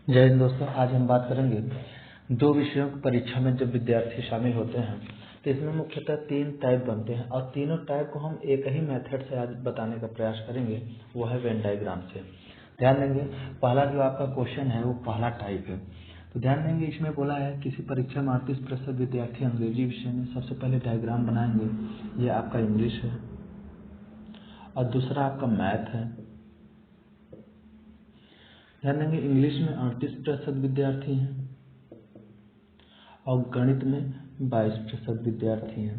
जय हिंद दोस्तों। आज हम बात करेंगे दो विषयों की परीक्षा में जब विद्यार्थी शामिल होते हैं तो इसमें मुख्यतः तीन टाइप बनते हैं और तीनों टाइप को हम एक ही मेथड से आज बताने का प्रयास करेंगे, वो है वेन डायग्राम से। ध्यान देंगे, पहला जो आपका क्वेश्चन है वो पहला टाइप है। तो ध्यान देंगे, इसमें बोला है किसी परीक्षा में 38% विद्यार्थी अंग्रेजी विषय में सबसे पहले डायग्राम बनाएंगे। ये आपका इंग्लिश है और दूसरा आपका मैथ है। ध्यान देंगे, इंग्लिश में 38% विद्यार्थी हैं और गणित में 22% विद्यार्थी हैं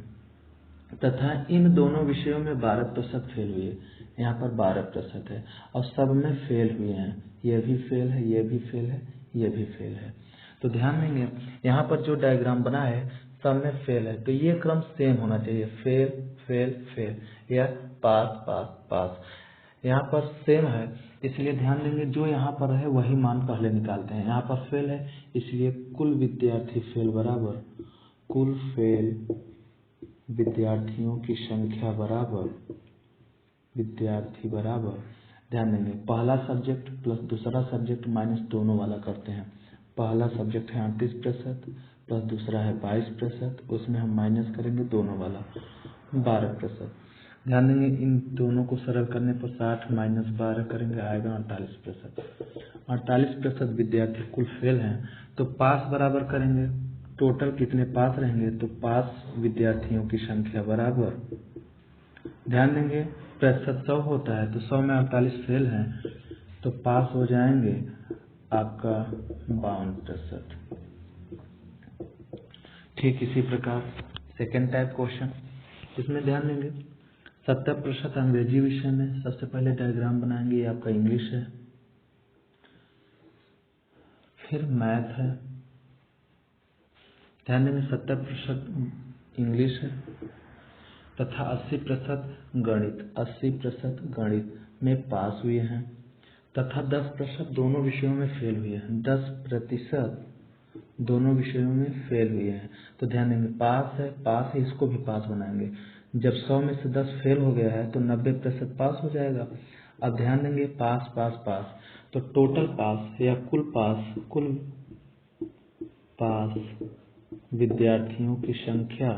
तथा इन दोनों विषयों में 12% फेल हुए। यहाँ पर 12% है और सब में फेल हुए हैं। ये भी फेल है, ये भी फेल है, ये भी फेल है। तो ध्यान देंगे, यहाँ पर जो डायग्राम बना है सब में फेल है, तो ये क्रम सेम होना चाहिए, फेल फेल फेल या पास पास पास। यहाँ पर सेम है, इसलिए ध्यान देंगे जो यहाँ पर है वही मान पहले निकालते हैं। यहाँ पर फेल है, इसलिए कुल विद्यार्थी फेल बराबर कुल फेल विद्यार्थियों की संख्या बराबर विद्यार्थी बराबर। ध्यान देंगे, पहला सब्जेक्ट प्लस दूसरा सब्जेक्ट माइनस दोनों वाला करते हैं। पहला सब्जेक्ट है 38% प्लस दूसरा है 22%, उसमें हम माइनस करेंगे दोनों वाला 12%। ध्यान देंगे, इन दोनों को सरल करने पर 60 माइनस 12 करेंगे, आएगा 48%। 48% विद्यार्थी कुल फेल हैं, तो पास बराबर करेंगे टोटल कितने पास रहेंगे, तो पास विद्यार्थियों की संख्या बराबर। ध्यान देंगे, प्रतिशत 100 होता है, तो 100 में 48 फेल हैं, तो पास हो जाएंगे आपका 52%। ठीक इसी प्रकार सेकेंड टाइप क्वेश्चन, इसमें ध्यान देंगे 70% अंग्रेजी विषय में सबसे पहले डायग्राम बनाएंगे, ये आपका इंग्लिश है, फिर मैथ है। ध्यान देंगे 70% इंग्लिश है तथा 80% गणित, 80% गणित में पास हुए हैं तथा 10% दोनों विषयों में फेल हुए हैं। 10% दोनों विषयों में फेल हुए हैं, तो ध्यान देंगे पास है, पास है, इसको भी पास बनाएंगे। जब 100 में से 10 फेल हो गया है तो 90% पास हो जाएगा। अब ध्यान देंगे पास पास पास, तो टोटल पास या कुल पास विद्यार्थियों की संख्या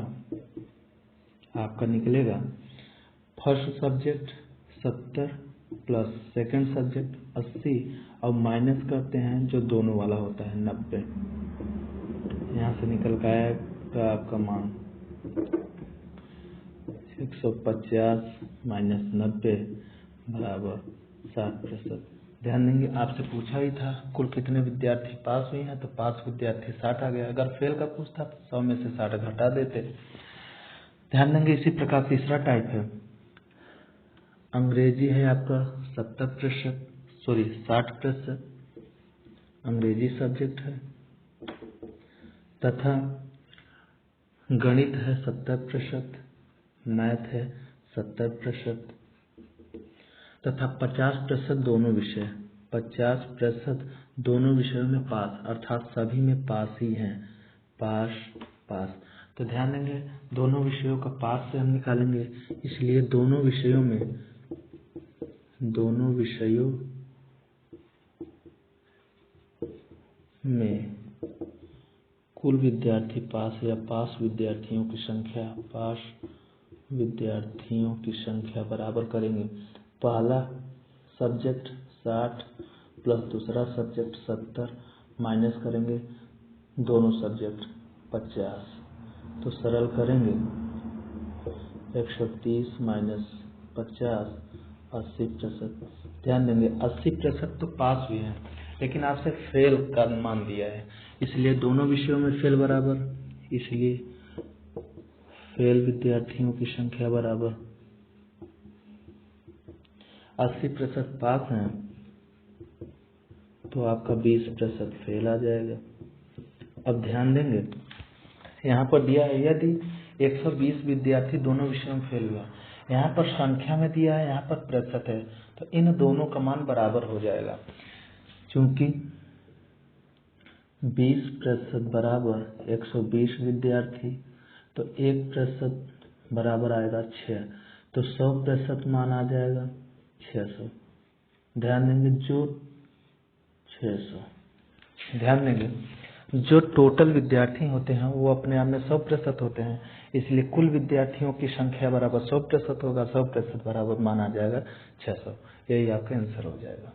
आपका निकलेगा first subject 70 plus second subject 80 और माइनस करते हैं जो दोनों वाला होता है 90। यहाँ से निकल के आएगा आपका मान 150 माइनस 90 बराबर 60%। ध्यान देंगे, आपसे पूछा ही था कुल कितने विद्यार्थी पास हुए हैं, तो पास विद्यार्थी 60 आ गया। अगर फेल का पूछता तो 100 में से 60 घटा देते। ध्यान देंगे इसी प्रकार तीसरा टाइप है, अंग्रेजी है आपका 60% अंग्रेजी सब्जेक्ट है तथा गणित है 70%, मैथ है 70% तथा 50% दोनों विषय, 50% दोनों विषयों में पास, अर्थात सभी में पास ही हैं, पास पास। तो ध्यान देंगे दोनों विषयों का पास से हम निकालेंगे, इसलिए दोनों विषयों में कुल विद्यार्थी पास या पास विद्यार्थियों की संख्या, पास विद्यार्थियों की संख्या बराबर करेंगे पहला सब्जेक्ट 60 प्लस दूसरा सब्जेक्ट 70 माइनस करेंगे दोनों सब्जेक्ट 50, तो सरल करेंगे 130 माइनस 50 80%। ध्यान देंगे 80% तो पास हुए हैं, लेकिन आपसे फेल का मान दिया है, इसलिए दोनों विषयों में फेल बराबर, इसलिए फेल विद्यार्थियों की संख्या बराबर 80% पास हैं तो आपका 20% फेल आ जाएगा। अब ध्यान देंगे, यहाँ पर दिया है यदि 120 विद्यार्थी दोनों विषयों में फेल हुआ, यहाँ पर संख्या में दिया है, यहाँ पर प्रतिशत है, तो इन दोनों का मान बराबर हो जाएगा। चूंकि 20% बराबर 120 विद्यार्थी, तो 1% बराबर आएगा 6, तो 100% मान आ जाएगा 600। ध्यान देंगे जो 600 ध्यान देंगे, जो टोटल विद्यार्थी होते हैं वो अपने आप में 100% होते हैं, इसलिए कुल विद्यार्थियों की संख्या बराबर 100% होगा, 100% बराबर माना जाएगा 600। यही आपका आंसर हो जाएगा।